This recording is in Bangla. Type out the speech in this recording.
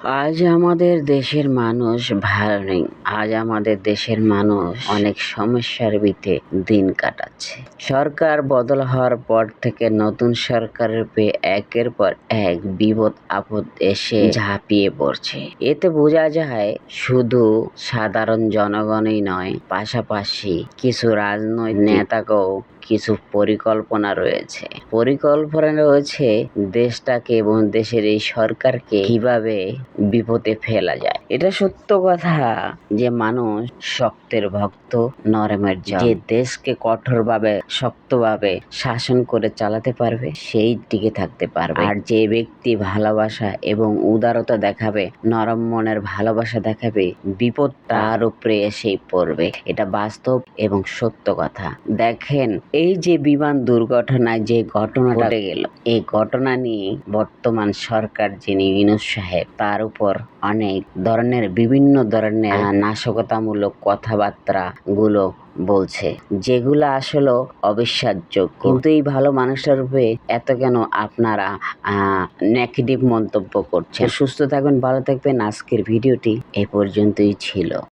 আজ আমাদের দেশের মানুষ ভালো নেই। আজ আমাদের দেশের মানুষ অনেক সমস্যার ভিতরে দিন কাটাচ্ছে। সরকার বদল হওয়ার পর থেকে নতুন সরকারের পেয়ে একের পর এক বিপদ আপদ এসে ঝাঁপিয়ে পড়ছে। এতে বোঝা যায় শুধু সাধারণ জনগণই নয়, পাশাপাশি কিছু রাজনৈতিক নেতাকেও কিছু পরিকল্পনা রয়েছে। দেশটাকে এবং দেশের এই সরকারকে কিভাবে বিপদে ফেলা যায়। এটা সত্য কথা যে মানুষ শক্তের ভক্ত, নরমের জন। যে দেশকে কঠোরভাবে শক্তভাবে শাসন করে চালাতে পারবে সেই টিকে থাকতে পারবে। আর যে ব্যক্তি ভালোবাসা এবং উদারতা দেখাবে, নরম মনের ভালোবাসা দেখাবে, বিপদ তার উপরে এসেই পড়বে। এটা বাস্তব এবং সত্য কথা। দেখেন, এই যে বিমান দুর্ঘটনায় যে ঘটনাটা ঘটে গেল, এই ঘটনা নিয়ে বর্তমান সরকার যিনি ইউনূস সাহেব, তার উপর অনেক ধরনের বিভিন্ন ধরনের নাশকতামূলক কথাবার্তা গুলো বলছে, যেগুলো আসলে অবিশ্বাসযোগ্য। কিন্তু এই ভালো মানুষটার উপরে এত কেন আপনারা নেগেটিভ মন্তব্য করছেন? সুস্থ থাকবেন, ভালো থাকবেন। আজকের ভিডিওটি এ পর্যন্তই ছিল।